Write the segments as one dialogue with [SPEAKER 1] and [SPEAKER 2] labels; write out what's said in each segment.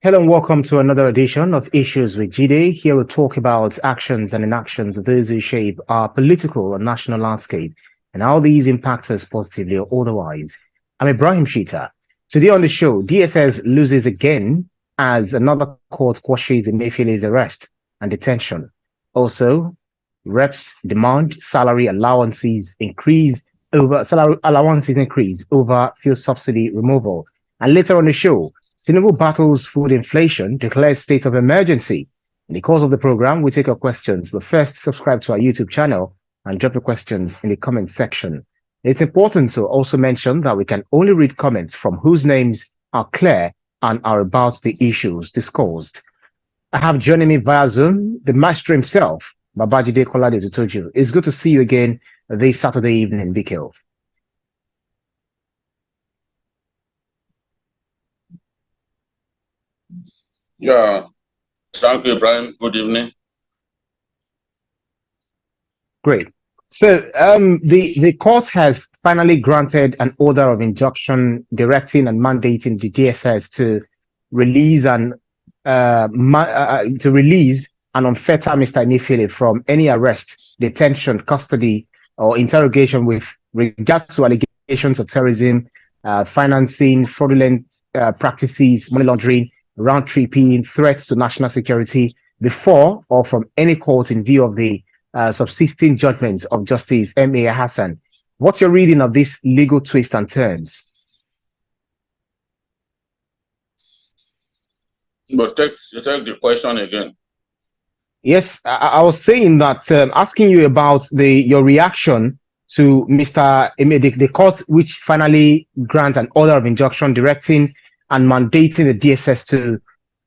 [SPEAKER 1] Hello and welcome to another edition of Issues with JIDE. Here we'll talk about actions and inactions of those who shape our political and national landscape and how these impact us positively or otherwise. I'm Ibrahim Shita. Today on the show, DSS loses again as another court quashes Emefiele's arrest and detention. Also, reps demand salary allowances increase over fuel subsidy removal. And later on the show, Tinubu battles food inflation, declares state of emergency. In the course of the program, we take your questions, but first subscribe to our YouTube channel and drop your questions in the comment section. It's important to also mention that we can only read comments from whose names are clear and are about the issues discussed. I have joining me via Zoom the maestro himself, Babajide Kolade-Otitoju. It's good to see you again this Saturday evening, Bikil.
[SPEAKER 2] Yeah, thank you, Brian. Good evening.
[SPEAKER 1] Great. So the court has finally granted an order of injunction directing and mandating the DSS to release an unfair Mr. Emefiele from any arrest, detention, custody, or interrogation with regards to allegations of terrorism, financing, fraudulent practices, money laundering, round tripping, threats to national security before or from any court in view of the subsisting judgments of Justice M.A. Hassan. What's your reading of this legal twist and turns?
[SPEAKER 2] But take the question again.
[SPEAKER 1] Yes, I was saying that asking you about your reaction to Mr. The court which finally grant an order of injunction directing and mandating the DSS to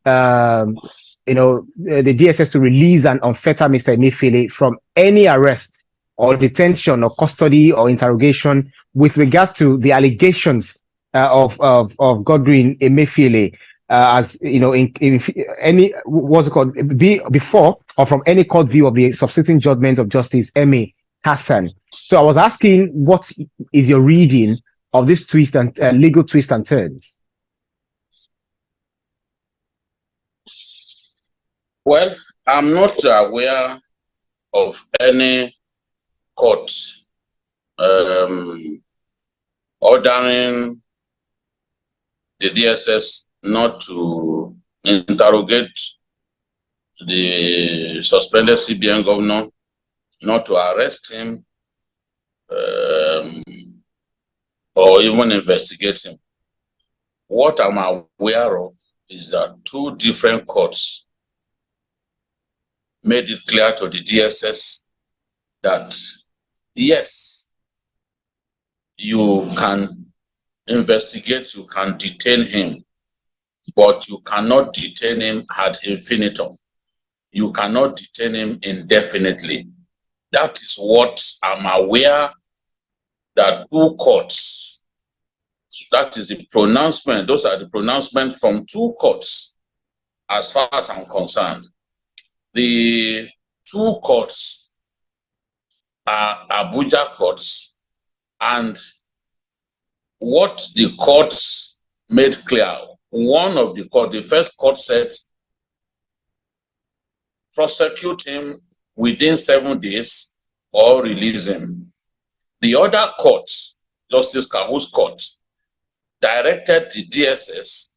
[SPEAKER 1] the DSS to release and unfetter Mr. Emefiele from any arrest or detention or custody or interrogation with regards to the allegations of Godwin Emefiele, as you know, in any what's it called before or from any court view of the subsisting judgment of Justice M.A. Hassan. So I was asking, what is your reading of this twist and legal twist and turns?
[SPEAKER 2] Well, I'm not aware of any court ordering the DSS not to interrogate the suspended CBN governor, not to arrest him, or even investigate him. What I'm aware of is that two different courts made it clear to the DSS that, yes, you can investigate, you can detain him, but you cannot detain him ad infinitum. You cannot detain him indefinitely. That is what I'm aware that two courts, that is the pronouncement, those are the pronouncements from two courts as far as I'm concerned. The two courts are Abuja courts, and what the courts made clear, one of the court, the first court said, prosecute him within 7 days or release him. The other court, Justice Kahu's court, directed the DSS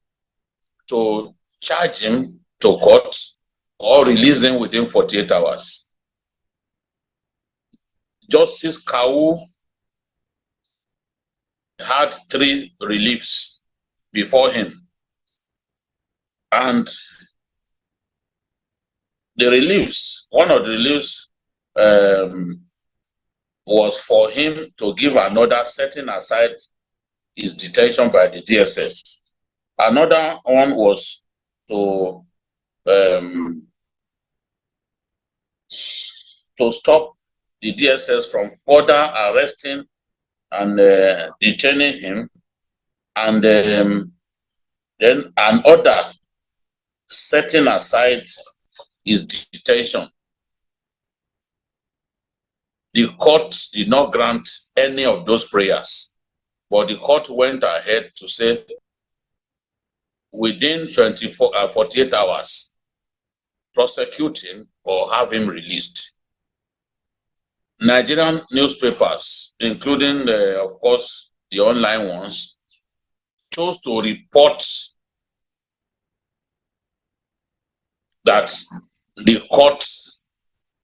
[SPEAKER 2] to charge him to court or release him within 48 hours. Justice Kahu had 3 reliefs before him. And the reliefs, one of the reliefs was for him to give another, setting aside his detention by the DSS. Another one was to stop the DSS from further arresting and detaining him, and then an order setting aside his detention. The court did not grant any of those prayers, but the court went ahead to say within 48 hours, prosecute him or have him released. Nigerian newspapers, including, of course, the online ones, chose to report that the court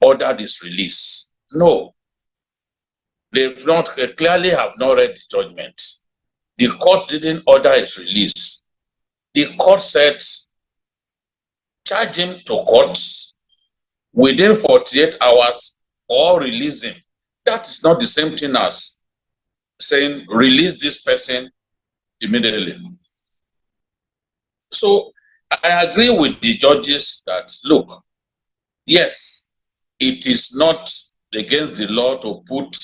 [SPEAKER 2] ordered his release. No, they clearly have not read the judgment. The court didn't order his release. The court said, charge him to court within 48 hours or release him. That is not the same thing as saying release this person immediately. So I agree with the judges that, look, yes, it is not against the law to put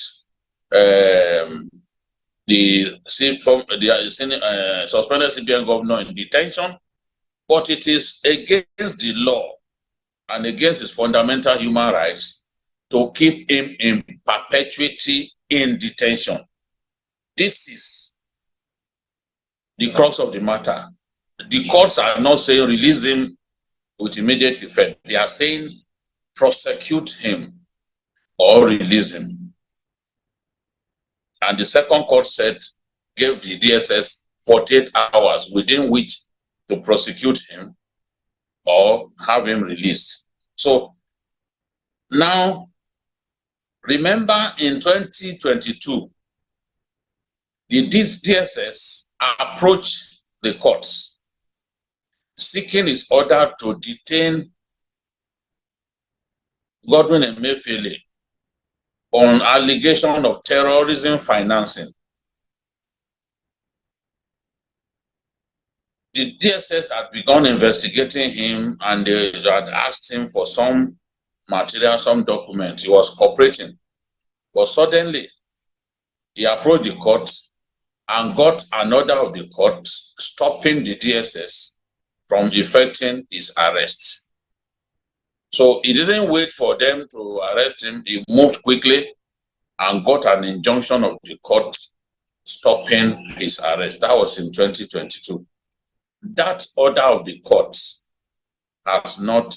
[SPEAKER 2] the suspended CBN governor in detention, but it is against the law and against his fundamental human rights to keep him in perpetuity in detention. This is the crux of the matter. The courts are not saying release him with immediate effect. They are saying prosecute him or release him. And the second court said, gave the DSS 48 hours within which to prosecute him or have him released. So now, remember in 2022, the DSS approached the courts seeking his order to detain Godwin Emefiele on allegation of terrorism financing. The DSS had begun investigating him and they had asked him for some material, some documents. He was cooperating. But suddenly, he approached the court and got an order of the court stopping the DSS from effecting his arrest. So he didn't wait for them to arrest him. He moved quickly and got an injunction of the court stopping his arrest. That was in 2022. That order of the court has not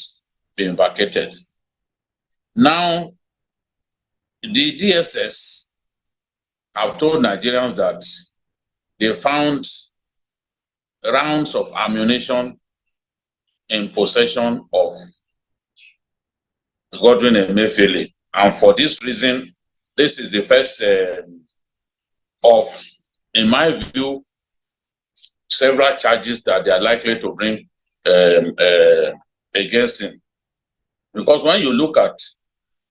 [SPEAKER 2] been vacated. Now, the DSS have told Nigerians that they found rounds of ammunition in possession of Godwin Emefiele. And for this reason, this is the first of, in my view, several charges that they are likely to bring against him. Because when you look at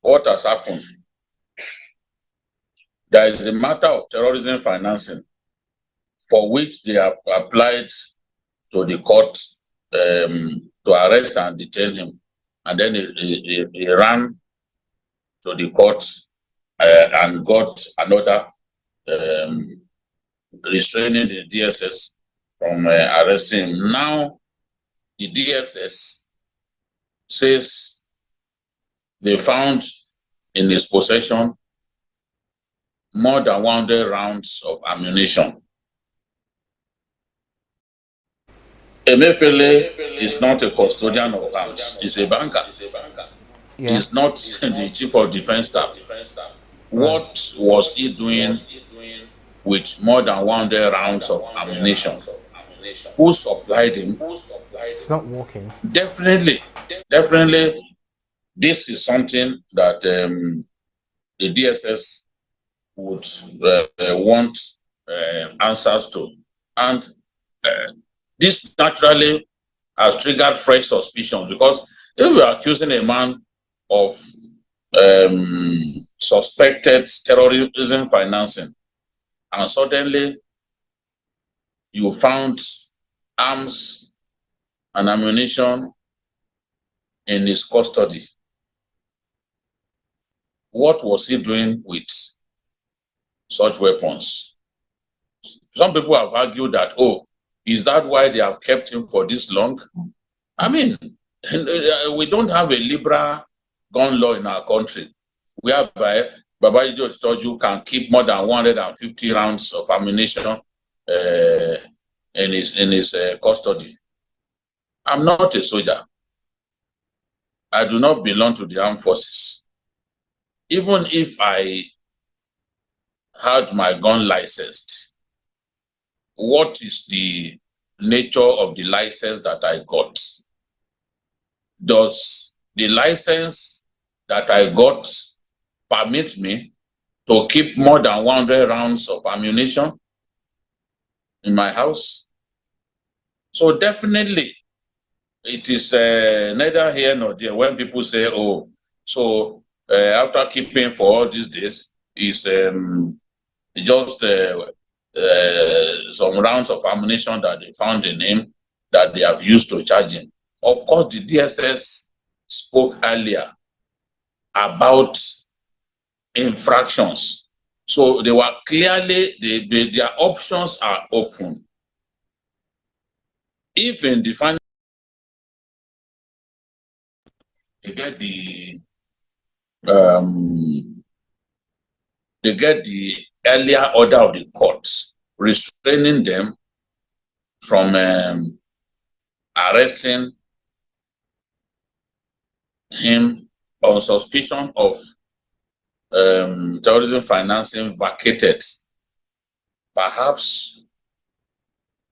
[SPEAKER 2] what has happened, there is a matter of terrorism financing for which they have applied to the court to arrest and detain him. And then he ran to the court and got another restraining the DSS from arresting him. Now, the DSS says they found in his possession more than 100 rounds of ammunition. Emefiele is not a custodian of arms. He's a banker. Yeah. He's not the chief of defense staff. What was he doing with more than 100 rounds of ammunition? Who supplied him?
[SPEAKER 3] It's not working.
[SPEAKER 2] Definitely, this is something that the DSS would want answers to. And this naturally has triggered fresh suspicions, because if we are accusing a man of suspected terrorism financing, and suddenly you found arms and ammunition in his custody, what was he doing with such weapons? Some people have argued that, oh, is that why they have kept him for this long? I mean, we don't have a liberal gun law in our country, whereby Babajide Kolade-Otitoju can keep more than 150 rounds of ammunition in his custody. I'm not a soldier. I do not belong to the armed forces. Even if I had my gun licensed, what is the nature of the license that I got? Does the license that I got permit me to keep more than 100 rounds of ammunition in my house? So definitely, it is neither here nor there when people say, oh, so after keeping for all these days, is just some rounds of ammunition that they found in him that they have used to charge him. Of course, the DSS spoke earlier about infractions. So they were clearly, their options are open. If in the final, they get the earlier order of the court restraining them from arresting him on suspicion of terrorism financing vacated. Perhaps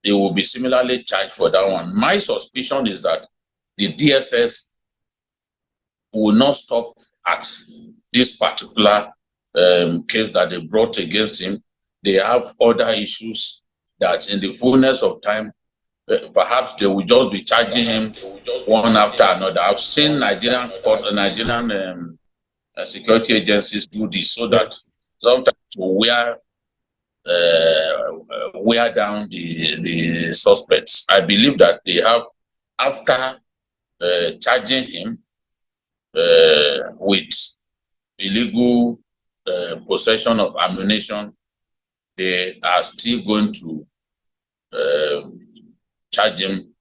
[SPEAKER 2] they will be similarly charged for that one. My suspicion is that the DSS will not stop at this particular case that they brought against him. They have other issues that in the fullness of time, perhaps they will just be charging him one after another. I've seen Nigerian security agencies do this so that sometimes to wear down the suspects. I believe that they have, after charging him with illegal possession of ammunition, they are still going to charge him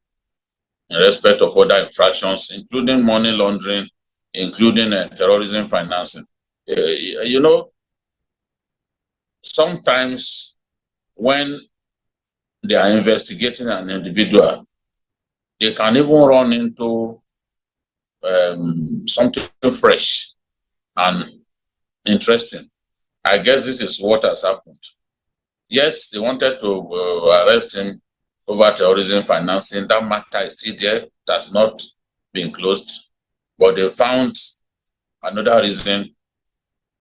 [SPEAKER 2] in respect of other infractions, including money laundering, including terrorism financing. You know, sometimes when they are investigating an individual, they can even run into something fresh and interesting. I guess this is what has happened. Yes, they wanted to arrest him over terrorism financing. That matter is still there. It has not been closed. But they found another reason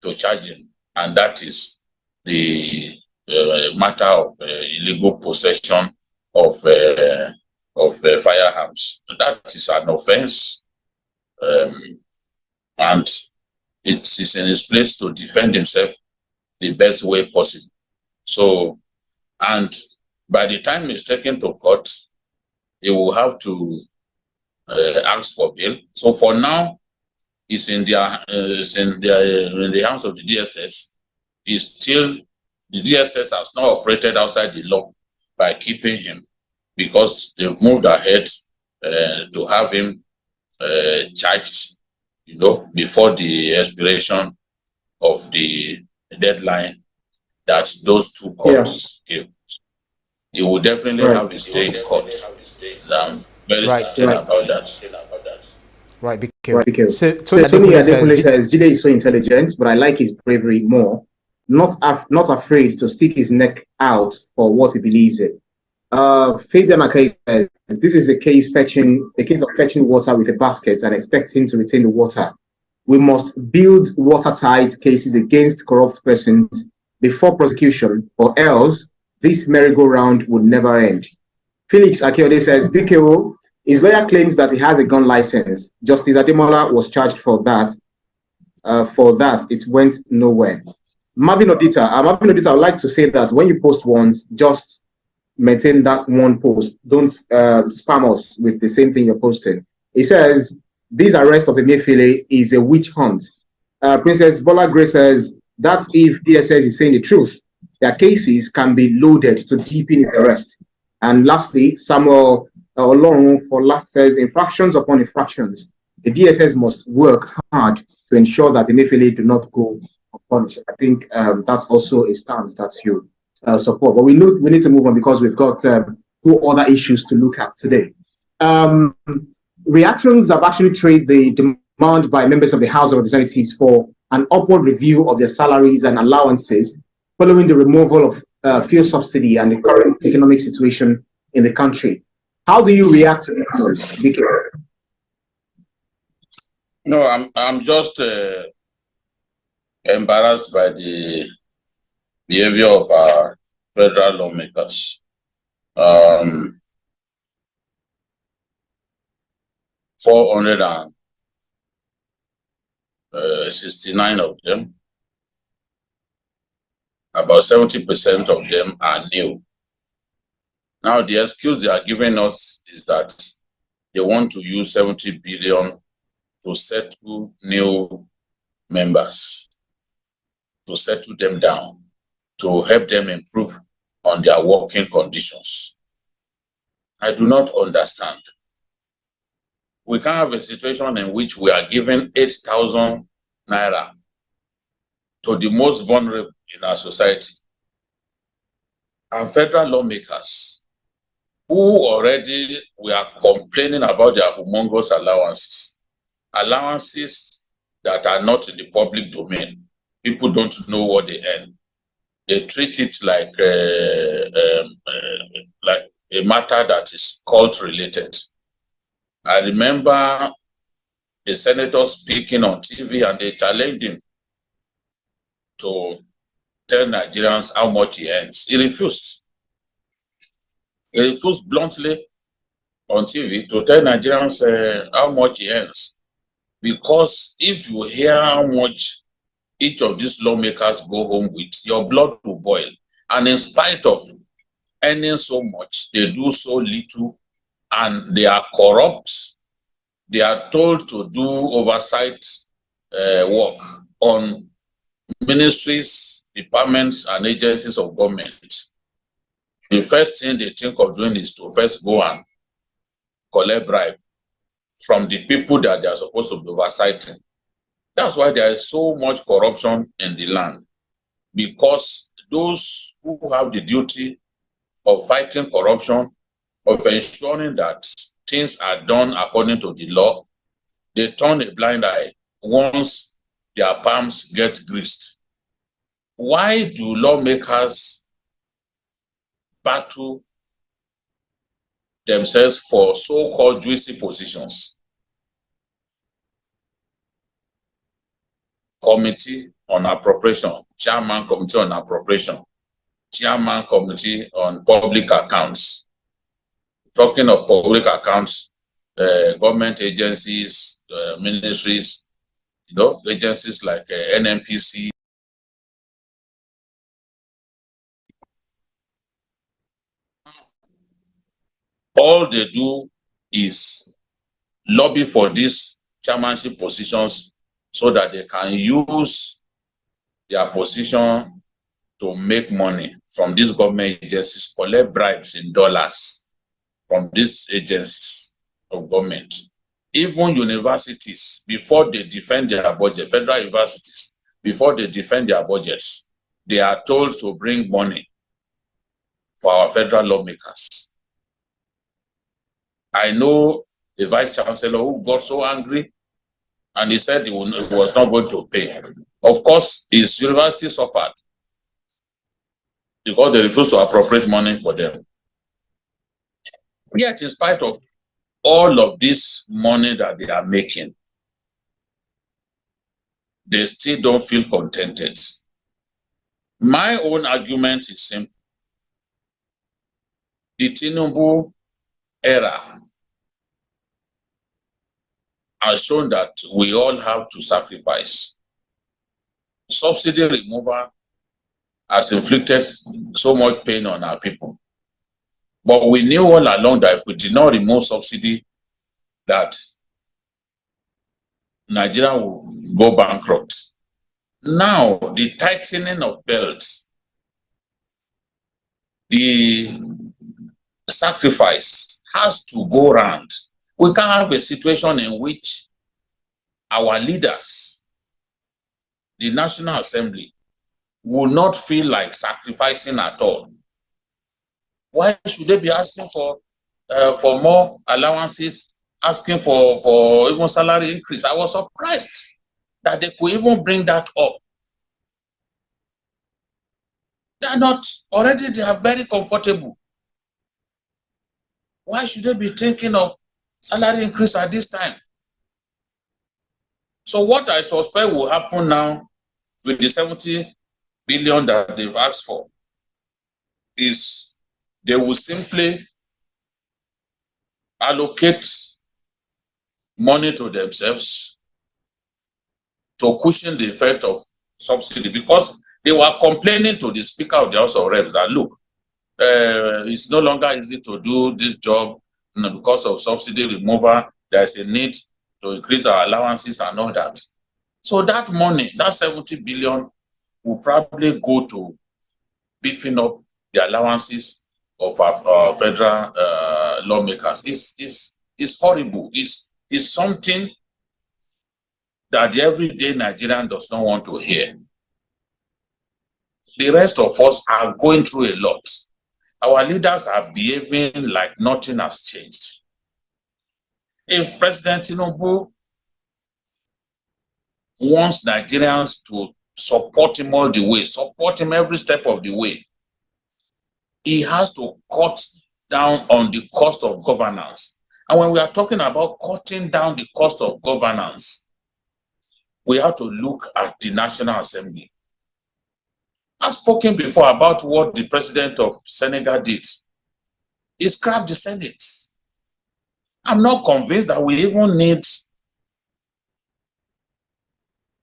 [SPEAKER 2] to charge him, and that is the matter of illegal possession of firearms. That is an offense, and it is in his place to defend himself the best way possible. So, and by the time he's taken to court, he will have to ask for bail. So for now, it's in the hands of the DSS. It's still, the DSS has not operated outside the law by keeping him, because they've moved ahead to have him charged, you know, before the expiration of the deadline that those two courts gave. He will definitely have his day in court. I'm very certain about that.
[SPEAKER 3] Right, because
[SPEAKER 1] so Tony Adekunle says JIDE is so intelligent, but I like his bravery more. Not afraid to stick his neck out for what he believes in. Fabian Akai says this is a case of fetching water with a basket and expecting to retain the water. We must build watertight cases against corrupt persons before prosecution, or else this merry-go-round would never end. Felix Akiode says BKO, his lawyer claims that he has a gun license. Justice Ademola was charged for that. It went nowhere. Marvin Odita, I would like to say that when you post once, just maintain that one post. Don't spam us with the same thing you're posting. He says, this arrest of Emefiele is a witch hunt. Princess Bola Grace says, that's if DSS is saying the truth. Their cases can be loaded to deepen its arrest. And lastly, Samuel Olorun for says, infractions upon infractions. The DSS must work hard to ensure that Emefiele do not go unpunished. I think that's also a stance that you support. But we need to move on because we've got two other issues to look at today. reactions have actually traced the demand by members of the House of Representatives for an upward review of their salaries and allowances following the removal of fuel subsidy and the current economic situation in the country. How do you react to this?
[SPEAKER 2] No, I'm just embarrassed by the behavior of our federal lawmakers. 469 of them, about 70% of them are new. Now, the excuse they are giving us is that they want to use 70 billion to settle new members, to settle them down, to help them improve on their working conditions. I do not understand. We can't have a situation in which we are giving 8,000 naira to the most vulnerable in our society. And federal lawmakers who already we are complaining about their humongous allowances, allowances that are not in the public domain. People don't know what they earn. They treat it like a matter that is cult related. I remember a senator speaking on TV and they challenged him to tell Nigerians how much he earns. He refused. He refused bluntly on TV to tell Nigerians how much he earns. Because if you hear how much each of these lawmakers go home with, your blood will boil. And in spite of earning so much, they do so little and they are corrupt. They are told to do oversight work on ministries, departments, and agencies of government. The first thing they think of doing is to first go and collect bribe from the people that they are supposed to be oversighting. That's why there is so much corruption in the land, because those who have the duty of fighting corruption, of ensuring that things are done according to the law, they turn a blind eye once their palms get greased. Why do lawmakers battle themselves for so-called juicy positions? Committee on Appropriation, Chairman Committee on Appropriation, Chairman Committee on Public Accounts. Talking of public accounts, government agencies, ministries, agencies like NNPC. All they do is lobby for these chairmanship positions so that they can use their position to make money from these government agencies, collect bribes in dollars from these agencies of government. Even universities, before they defend their budget, federal universities, before they defend their budgets, they are told to bring money for our federal lawmakers. I know the vice chancellor who got so angry and he said he was not going to pay. Of course, his university suffered because they refused to appropriate money for them. Yet, in spite of all of this money that they are making, they still don't feel contented. My own argument is simple. The Tinubu era has shown that we all have to sacrifice. Subsidy removal has inflicted so much pain on our people. But we knew all along that if we did not remove subsidy, that Nigeria will go bankrupt. Now, the tightening of belts, the sacrifice has to go round. We can't have a situation in which our leaders, the National Assembly, will not feel like sacrificing at all. Why should they be asking for for more allowances, asking for even salary increase. I was surprised that they could even bring that up. They are not, already they are very comfortable. Why should they be thinking of salary increase at this time? So what I suspect will happen now with the 70 billion that they've asked for is they will simply allocate money to themselves to cushion the effect of subsidy, because they were complaining to the Speaker of the House of Reps that, look, it's no longer easy to do this job, because of subsidy removal. There's a need to increase our allowances and all that. So that money, that 70 billion, will probably go to beefing up the allowances of our federal lawmakers. It's horrible. It's something that the everyday Nigerian does not want to hear. The rest of us are going through a lot. Our leaders are behaving like nothing has changed. If President Tinubu wants Nigerians to support him all the way, support him every step of the way, he has to cut down on the cost of governance. And when we are talking about cutting down the cost of governance, we have to look at the National Assembly. I've spoken before about what the president of Senegal did. He scrapped the Senate. I'm not convinced that we even need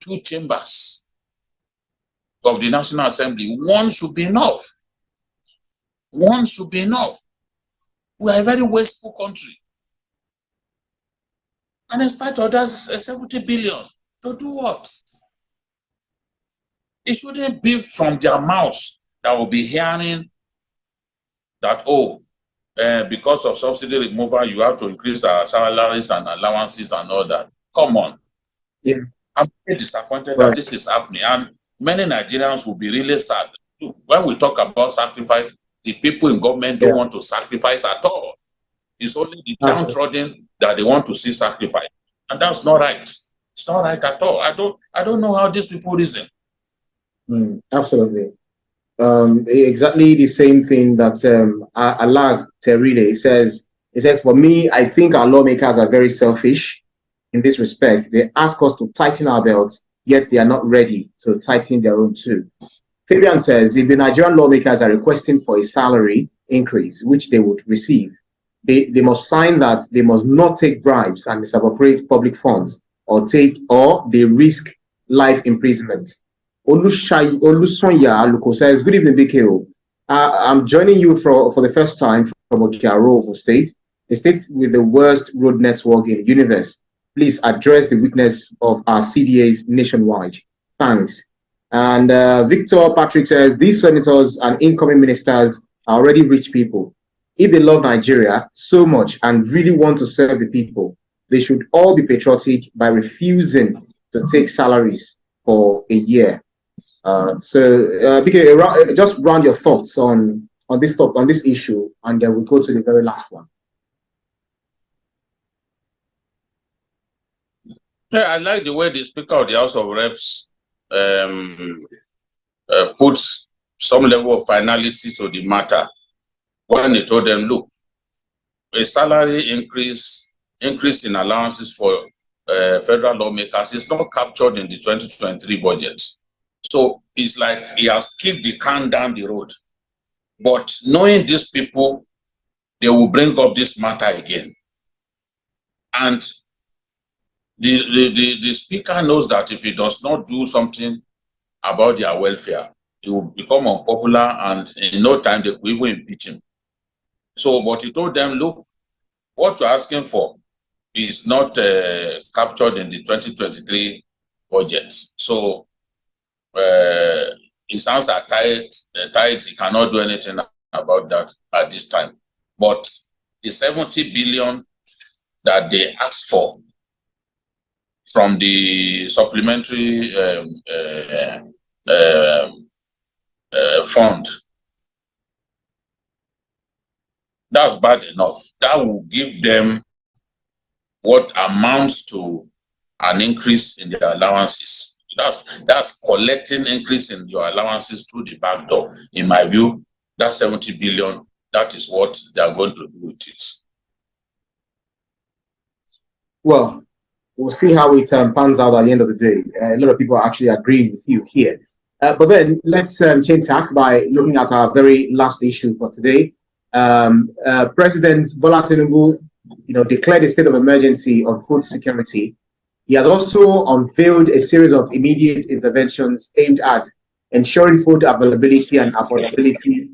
[SPEAKER 2] 2 chambers of the National Assembly. One should be enough. One should be enough. We are a very wasteful country. And in spite of that, 70 billion, to do what? It shouldn't be from their mouths that will be hearing that, oh, because of subsidy removal, you have to increase our salaries and allowances and all that. Come on.
[SPEAKER 1] Yeah.
[SPEAKER 2] I'm very disappointed that this is happening. And many Nigerians will be really sad. When we talk about sacrifice, the people in government don't want to sacrifice at all. It's only the downtrodden that they want to see sacrifice. And that's not right. It's not right at all. I don't know how these people reason.
[SPEAKER 1] Absolutely. Exactly the same thing that Alag Teride says. He says, for me, I think our lawmakers are very selfish in this respect. They ask us to tighten our belts, yet they are not ready to tighten their own too. Fabian says, if the Nigerian lawmakers are requesting for a salary increase, which they would receive, they must sign that they must not take bribes and misappropriate public funds, or they risk life imprisonment. Olusonya Aluko says, good evening, BKO. I'm joining you for the first time from Okiaro State, a state with the worst road network in the universe. Please address the weakness of our CDAs nationwide. Thanks. And Victor Patrick says, these senators and incoming ministers are already rich people. If they love Nigeria so much and really want to serve the people, they should all be patriotic by refusing to take salaries for a year. BK, just round your thoughts on this issue, and then we'll go to the very last one.
[SPEAKER 2] Yeah, I like the way the Speaker of the House of Reps puts some level of finality to the matter when he told them, look, a salary increase in allowances for federal lawmakers is not captured in the 2023 budget. So it's like he has kicked the can down the road. But knowing these people, they will bring up this matter again. And the Speaker knows that if he does not do something about their welfare, he will become unpopular, and in no time they will even impeach him. So, but he told them, look, what you're asking for is not captured in the 2023 budget. So his hands are tied. He cannot do anything about that at this time. But the 70 billion that they asked for from the supplementary fund, That's bad enough. That will give them what amounts to an increase in their allowances. That's collecting increase in your allowances through the back door. In my view, that 70 billion, that is what they are going to do with it.
[SPEAKER 1] Well, we'll see how it pans out at the end of the day. A lot of people are actually agreeing with you here. But then let's change tack by looking at our very last issue for today. President Bola Tinubu, declared a state of emergency on food security. He has also unveiled a series of immediate interventions aimed at ensuring food availability and affordability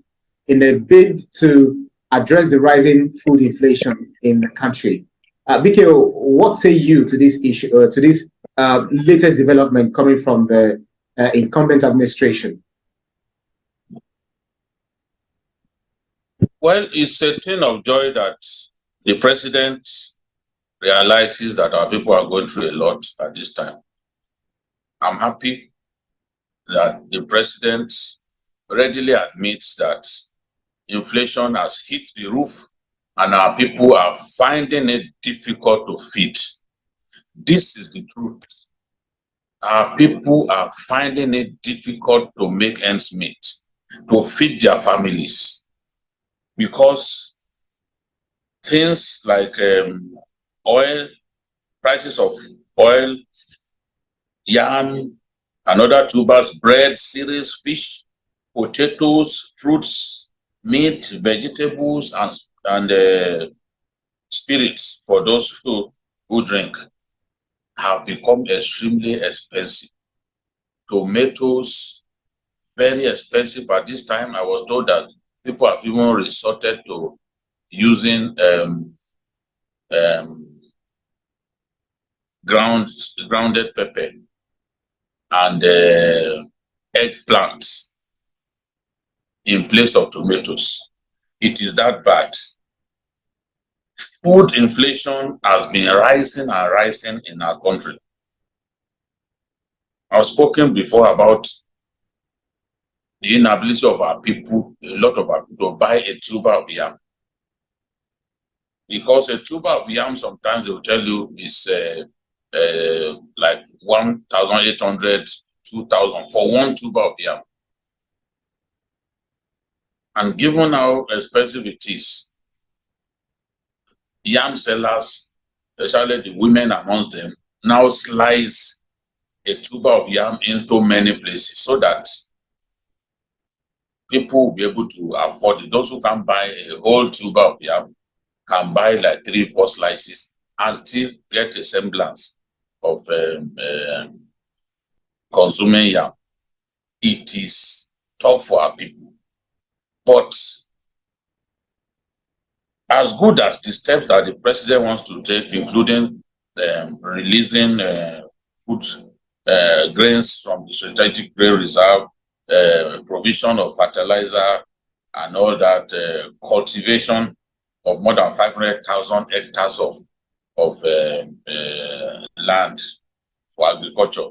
[SPEAKER 1] in a bid to address the rising food inflation in the country. BKO, what say you to this issue, to this latest development coming from the incumbent administration?
[SPEAKER 2] Well, it's a thing of joy that the president realizes that our people are going through a lot at this time. I'm happy that the president readily admits that inflation has hit the roof and our people are finding it difficult to feed. This is the truth. Our people are finding it difficult to make ends meet, to feed their families, because things like oil, prices of oil, yam, and other tubers, bread, cereals, fish, potatoes, fruits, meat, vegetables, and spirits for those who drink have become extremely expensive. Tomatoes, very expensive at this time. I was told that people have even resorted to using grounded pepper and eggplants in place of tomatoes. It is that bad. Food inflation has been rising and rising in our country. I've spoken before about the inability of our people, a lot of our people, to buy a tuber of yam. Because a tuber of yam, sometimes they will tell you, is like 1,800, 2,000 for one tuber of yam. And given how expensive it is, yam sellers, especially the women amongst them, now slice a tuber of yam into many places so that people will be able to afford it. Those who can buy a whole tuber of yam can buy like 3-4 slices and still get a semblance of consuming yam. It is tough for our people. But as good as the steps that the president wants to take, including releasing food grains from the strategic grain reserve, provision of fertilizer, and all that, cultivation of more than 500,000 hectares of land for agriculture.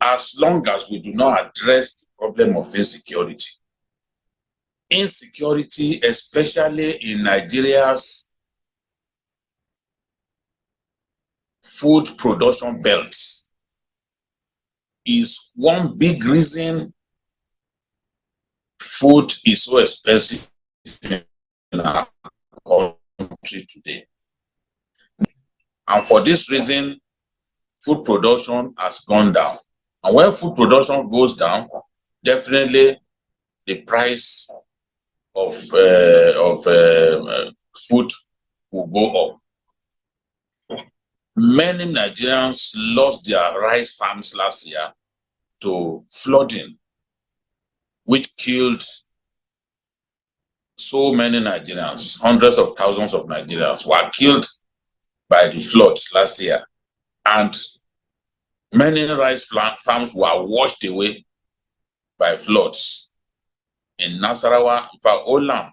[SPEAKER 2] As long as we do not address the problem of insecurity, especially in Nigeria's food production belts, is one big reason food is so expensive in our country today. And for this reason, food production has gone down. And when food production goes down, definitely the price of food will go up. Many Nigerians lost their rice farms last year to flooding, which killed so many Nigerians. Hundreds of thousands of Nigerians were killed by the floods last year. And many rice farms were washed away by floods. In Nasarawa, in fact, Olam,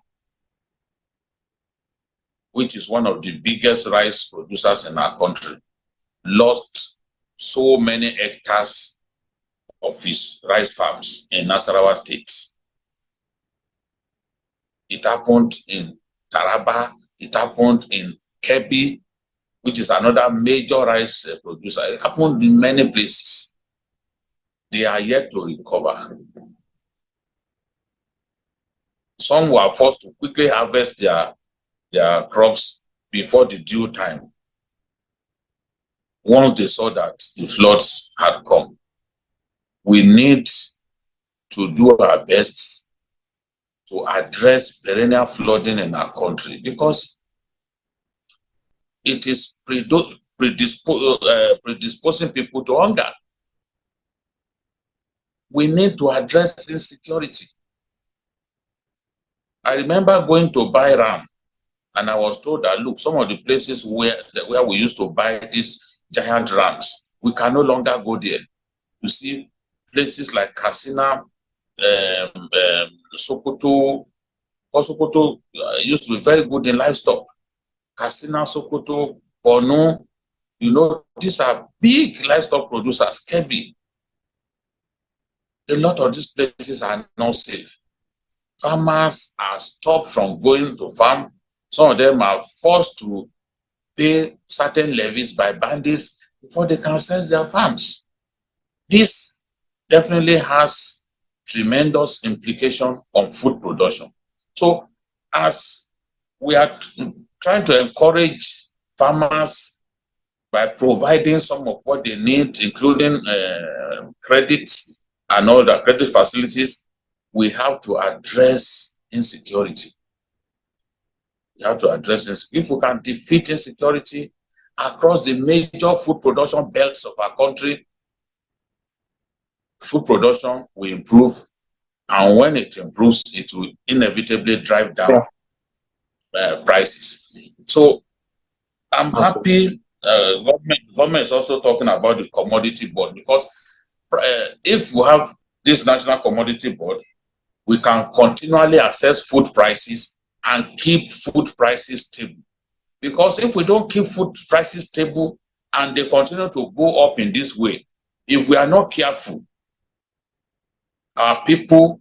[SPEAKER 2] which is one of the biggest rice producers in our country, lost so many hectares of his rice farms in Nasarawa State. it happened in Taraba, it happened in Kebbi, which is another major rice producer. It happened in many places. They are yet to recover. Some were forced to quickly harvest their crops before the due time, once they saw that the floods had come. We need to do our best to address perennial flooding in our country, because it is predisposing people to hunger. We need to address insecurity. I remember going to buy ram, and I was told that, look, some of the places where we used to buy these giant rams, we can no longer go there. You see, places like Katsina, Sokoto, Sokoto used to be very good in livestock. Katsina, Sokoto, Borno, you know, these are big livestock producers. Kebbi. A lot of these places are not safe. Farmers are stopped from going to farm. Some of them are forced to pay certain levies by bandits before they can sell their farms. This definitely has tremendous implication on food production. So as we are trying to encourage farmers by providing some of what they need, including credit and all the credit facilities, we have to address insecurity. We have to address this. If we can defeat insecurity across the major food production belts of our country, food production will improve. And when it improves, it will inevitably drive down prices. So I'm happy government is also talking about the commodity board, because if we have this national commodity board, we can continually assess food prices and keep food prices stable. Because if we don't keep food prices stable and they continue to go up in this way, if we are not careful, our people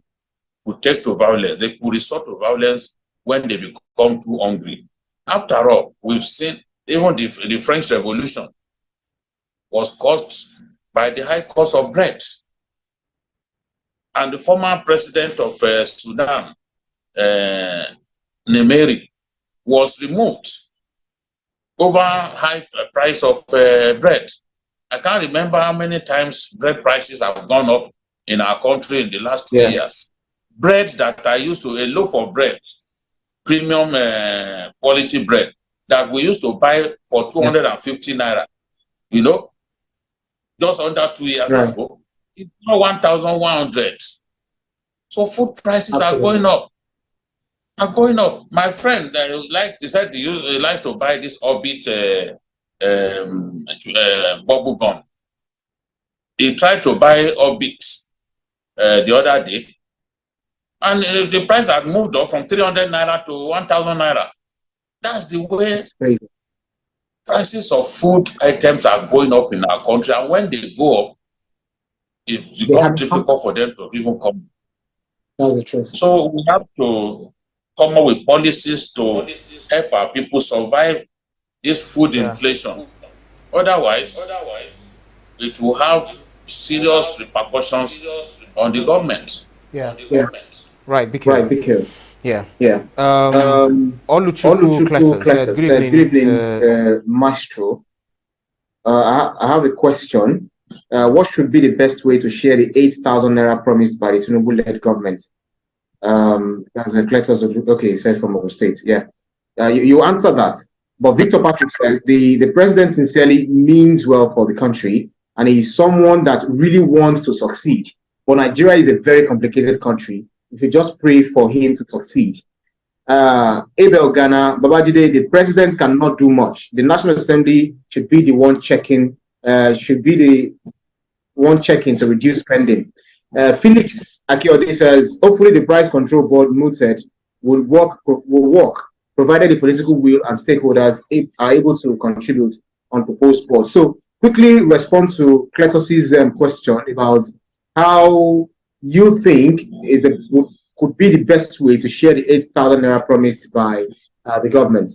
[SPEAKER 2] could take to violence. They could resort to violence when they become too hungry. After all, we've seen even the French Revolution was caused by the high cost of bread. And the former president of Sudan, Nemeri, was removed over high price of bread. I can't remember how many times bread prices have gone up in our country in the last 2 years. Bread that I used to, a loaf of bread, premium quality bread, that we used to buy for 250 naira, you know, just under 2 years ago. It's now 1,100. So food prices are going up. My friend, he said he likes to buy this Orbit bubble gum. He tried to buy Orbit the other day, and the price had moved up from 300 naira to 1,000 naira. That's the way prices of food items are going up in our country, and when they go up, it becomes difficult for them to even come.
[SPEAKER 1] That's the truth.
[SPEAKER 2] So we have to come up with policies to help our people survive this food inflation. Otherwise, it will have serious repercussions on the government.
[SPEAKER 3] Right, because
[SPEAKER 1] Oluchukwu
[SPEAKER 3] Kletter said,
[SPEAKER 1] good evening, Maestro. I have a question. What should be the best way to share the 8,000 naira promised by the Tinubu-led government? As a Kletter, okay, he said from Ogun State. You answer that. But Victor Patrick said the president sincerely means well for the country, and he's someone that really wants to succeed. But Nigeria is a very complicated country. If you just pray for him to succeed. Abel Ghana, Babajide, the president cannot do much. The National Assembly should be the one checking, to reduce spending. Felix Akiode says, hopefully the price control board mooted will work, provided the political will and stakeholders are able to contribute on proposed board. So quickly respond to Cletos's question about how you think could be the best way to share the 8,000 naira promised by the government?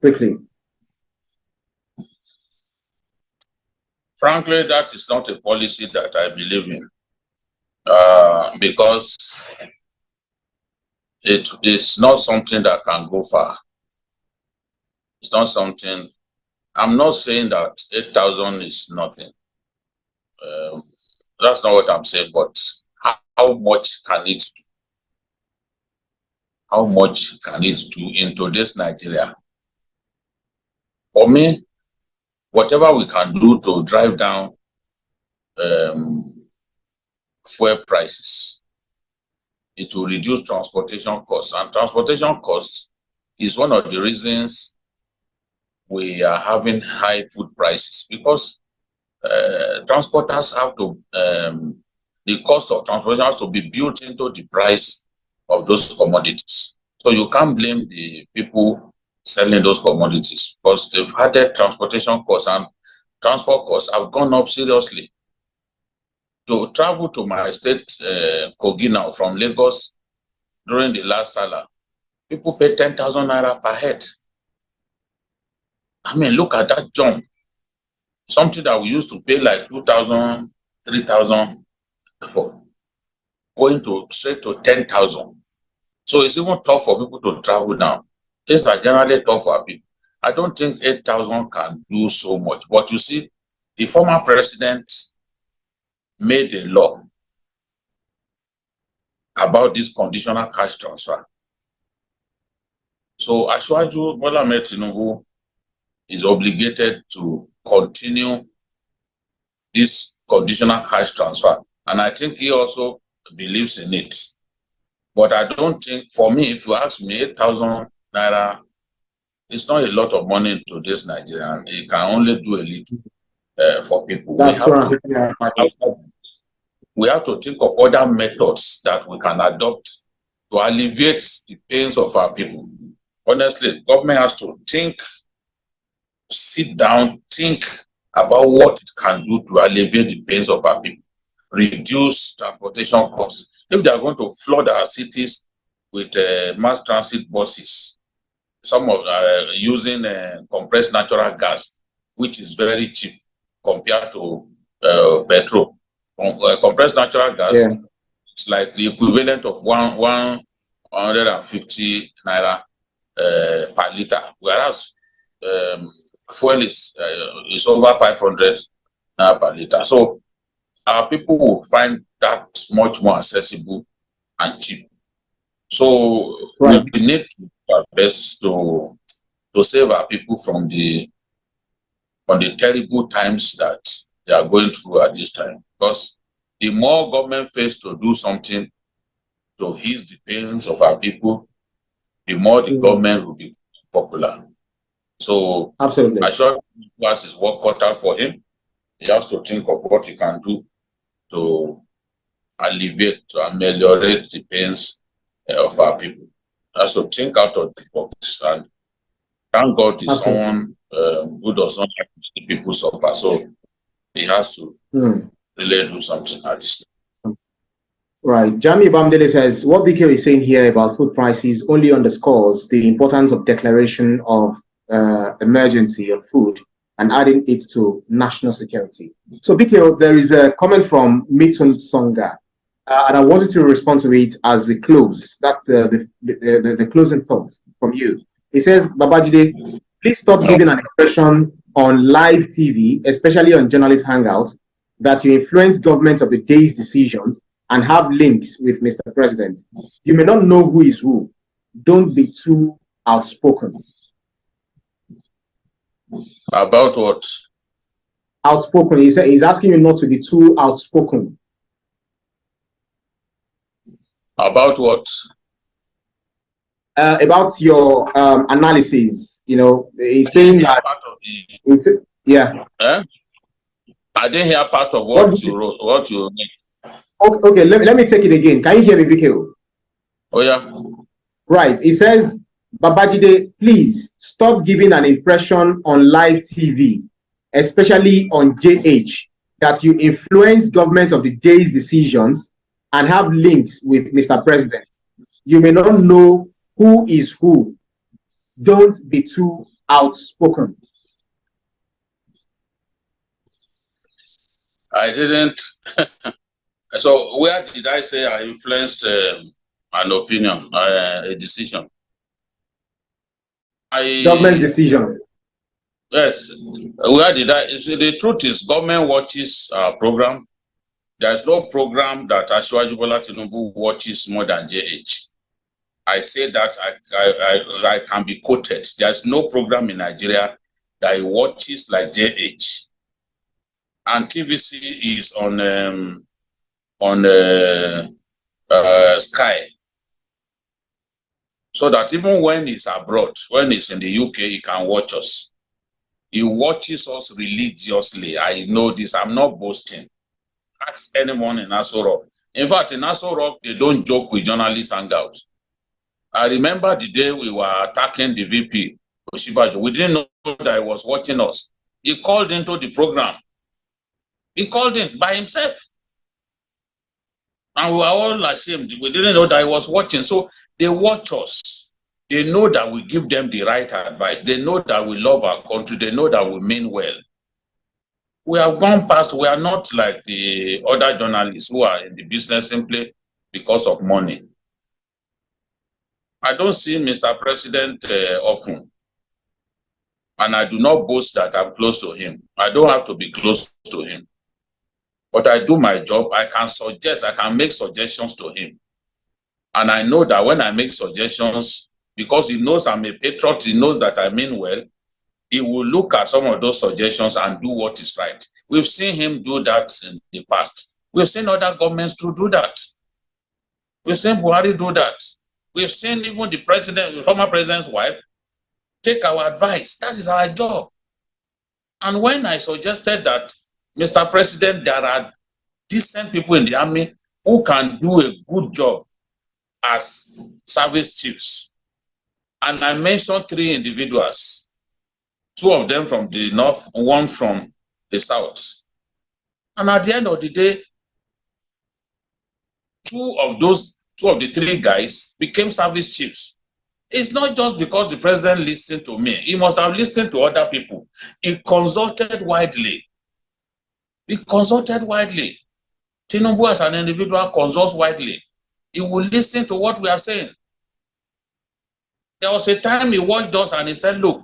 [SPEAKER 1] Quickly.
[SPEAKER 2] Frankly, that is not a policy that I believe in, because it is not something that can go far. It's not something. I'm not saying that 8,000 is nothing. That's not what I'm saying, but how much can it do? How much can it do in today's Nigeria? For me, whatever we can do to drive down fuel prices, it will reduce transportation costs. And transportation costs is one of the reasons we are having high food prices, because transporters have to, the cost of transportation has to be built into the price of those commodities. So you can't blame the people selling those commodities, because they've had their transportation costs, and transport costs have gone up seriously. To travel to my state, Kogi now, from Lagos during the last Salah, people pay 10,000 naira per head. I mean, look at that jump. Something that we used to pay like 2,000, 3,000 for, going to straight to 10,000. So it's even tough for people to travel now. Things are generally tough for people. I don't think 8,000 can do so much. But you see, the former president made a law about this conditional cash transfer. So Asiwaju Bola Ahmed Tinubu is obligated to continue this conditional cash transfer. And I think he also believes in it. But I don't think, for me, if you ask me, 8,000 naira, it's not a lot of money in today's Nigeria. It can only do a little for people. We have to think of other methods that we can adopt to alleviate the pains of our people. Honestly, government has to think, sit down, think about what it can do to alleviate the pains of our people, reduce transportation costs. If they are going to flood our cities with mass transit buses, some of using compressed natural gas, which is very cheap compared to petrol. Compressed natural gas, it's like the equivalent of 150 naira per liter, whereas fuel is over 500 naira per liter. So our people will find that much more accessible and cheap. So we need to do our best to save our people from the terrible times that they are going through at this time. Because the more government fails to do something to ease the pains of our people, the more the government will be popular. So absolutely, I sure has his work cut out for him. He has to think of what he can do to alleviate, to ameliorate the pains of our people. He has to think out of the box, and thank God is someone who does not like to see people suffer. So he has to really do something at this time.
[SPEAKER 1] Right. Jami Bamdele says, what BK is saying here about food prices only underscores the importance of declaration of emergency of food and adding it to national security. So BK, there is a comment from Mitun Songa, and I wanted to respond to it as we close. That's the closing thoughts from you. It says, Babajide, please stop giving an impression on live TV, especially on journalist hangouts, that you influence government of the day's decisions and have links with Mr. President. You may not know who is who. Don't be too outspoken.
[SPEAKER 2] About what?
[SPEAKER 1] Outspoken. He's asking you not to be too outspoken.
[SPEAKER 2] About what?
[SPEAKER 1] About your analysis. You know, he's saying that. Yeah.
[SPEAKER 2] I didn't hear part of what you wrote. What you mean?
[SPEAKER 1] Okay, let me take it again. Can you hear me, BK?
[SPEAKER 2] Oh, yeah.
[SPEAKER 1] Right. It says, Babajide, please stop giving an impression on live TV, especially on JH, that you influence governments of the day's decisions and have links with Mr. President.
[SPEAKER 4] You may not know who is who. Don't be too outspoken.
[SPEAKER 2] I didn't. So where did I say I influenced an opinion, a decision?
[SPEAKER 4] Government decision.
[SPEAKER 2] Yes. Where did I? So the truth is, government watches our program. There is no program that Asiwaju Bola Tinubu watches more than JH. I say that I can be quoted. There's no program in Nigeria that he watches like JH. And TVC is on Sky. So that even when he's abroad, when he's in the UK, he can watch us. He watches us religiously. I know this. I'm not boasting. Ask anyone in Aso Rock. In fact, in Aso Rock, they don't joke with journalists hangouts. I remember the day we were attacking the VP, Oshibajo. We didn't know that he was watching us. He called into the program. He called in by himself. And we were all ashamed. We didn't know that he was watching. So they watch us. They know that we give them the right advice. They know that we love our country. They know that we mean well. We have gone past. We are not like the other journalists who are in the business simply because of money. I don't see Mr. President often. And I do not boast that I'm close to him. I don't have to be close to him. But I do my job. I can suggest, I can make suggestions to him. And I know that when I make suggestions, because he knows I'm a patriot, he knows that I mean well, he will look at some of those suggestions and do what is right. We've seen him do that in the past. We've seen other governments to do that. We've seen Buhari do that. We've seen even the president, the former president's wife, take our advice. That is our job. And when I suggested that, Mr. President, there are decent people in the army who can do a good job as service chiefs. And I mentioned 3 individuals, 2 of them from the north, 1 from the south. And at the end of the day, 2 of the 3 guys became service chiefs. It's not just because the president listened to me. He must have listened to other people. He consulted widely. He consulted widely. Tinubu as an individual consults widely. He will listen to what we are saying. There was a time he watched us and he said, look,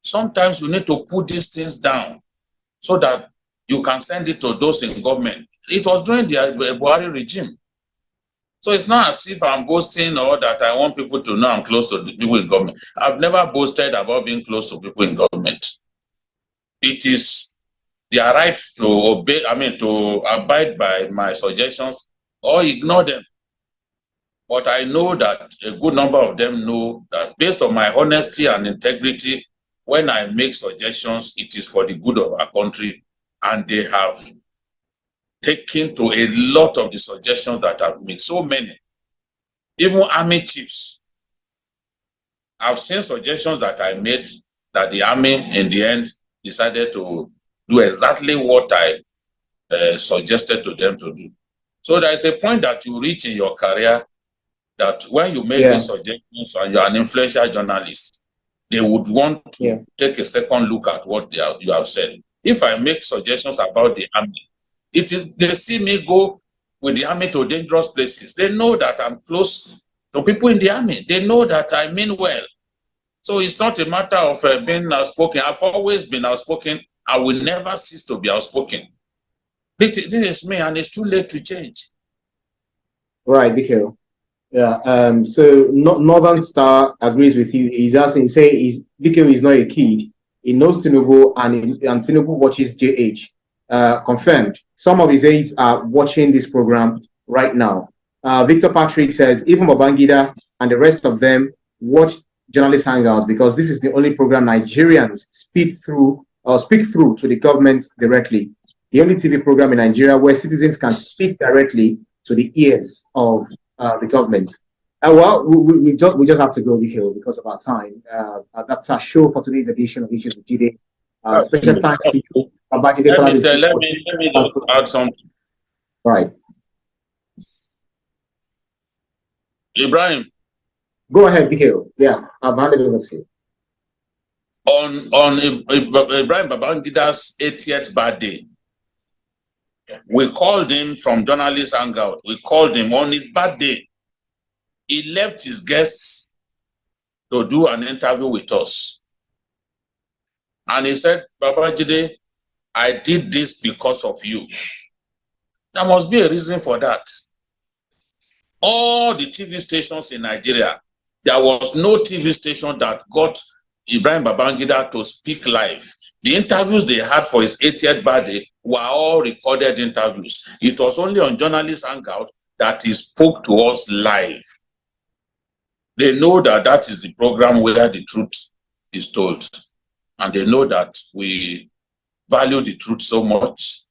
[SPEAKER 2] sometimes you need to put these things down so that you can send it to those in government. It was during the Buhari regime. So it's not as if I'm boasting or that I want people to know I'm close to the people in government. I've never boasted about being close to people in government. It is their right to obey, to abide by my suggestions or ignore them. But I know that a good number of them know that based on my honesty and integrity, when I make suggestions, it is for the good of our country. And they have taken to a lot of the suggestions that I've made, so many. Even army chiefs. I've seen suggestions that I made that the army, in the end, decided to do exactly what I suggested to them to do. So there is a point that you reach in your career that when you make these suggestions and you're an influential journalist, they would want to take a second look at what you have said. If I make suggestions about the army, they see me go with the army to dangerous places. They know that I'm close to people in the army. They know that I mean well. So it's not a matter of being outspoken. I've always been outspoken. I will never cease to be outspoken. This is me, and it's too late to change.
[SPEAKER 4] Right, Biko. Yeah. So Northern Star agrees with you. He's asking, Biko is not a kid. He knows Tinubu, and Tinubu watches JH. Confirmed. Some of his aides are watching this program right now. Victor Patrick says even Babangida and the rest of them watch Journalist Hangout because this is the only program Nigerians speak through to the government directly. The only TV program in Nigeria where citizens can speak directly to the ears of the government. Well, we just have to go because of our time. That's our show for today's edition of Issues with JIDE. Special thanks to you.
[SPEAKER 2] Let me add something.
[SPEAKER 4] Right.
[SPEAKER 2] Ibrahim,
[SPEAKER 4] Go ahead, Bikeo. Yeah, I've handed over to you.
[SPEAKER 2] On Ibrahim Babangida's 80th birthday, we called him from Journalist Hangout. We called him on his birthday. He left his guests to do an interview with us. And he said, Babajide, I did this because of you. There must be a reason for that. All the TV stations in Nigeria, there was no TV station that got Ibrahim Babangida to speak live. The interviews they had for his 80th birthday were all recorded interviews. It was only on Journalist Hangout that he spoke to us live. They know that that is the program where the truth is told. And they know that we value the truth so much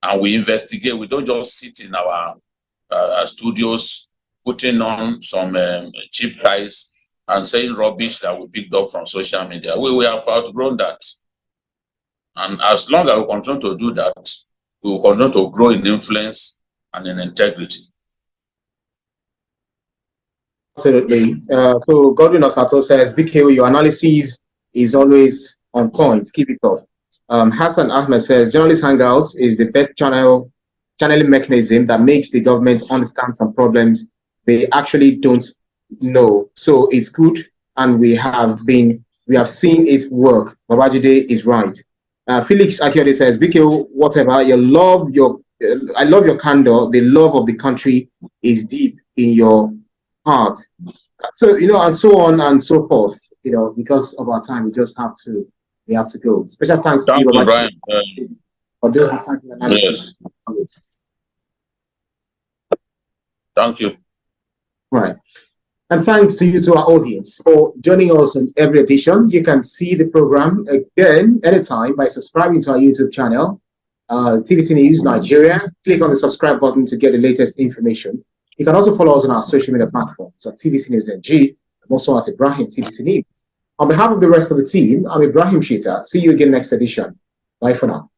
[SPEAKER 2] and we investigate. We don't just sit in our studios putting on some cheap price and saying rubbish that we picked up from social media. We have outgrown that. And as long as we continue to do that, we will continue to grow in influence and in integrity.
[SPEAKER 4] Absolutely. So Godwin Osato says, BKO, your analysis is always on point. Keep it up. Hassan Ahmed says, Journalist Hangouts is the best channeling mechanism that makes the government understand some problems they actually don't know. So it's good, and we have seen it work. Babajide is right. Felix Akiode says, BKO, whatever, I love your candor. The love of the country is deep in your heart. So, and so on and so forth. Because of our time, we have to go. Special thanks to you,
[SPEAKER 2] Brian,
[SPEAKER 4] for those analysis.
[SPEAKER 2] Yes. Thank you.
[SPEAKER 4] Right. And thanks to you, to our audience, for joining us in every edition. You can see the program again anytime by subscribing to our YouTube channel, TVC News Nigeria. Click on the subscribe button to get the latest information. You can also follow us on our social media platforms at TVC News NG, and also at Ibrahim TVC News. On behalf of the rest of the team, I'm Ibrahim Shita. See you again next edition. Bye for now.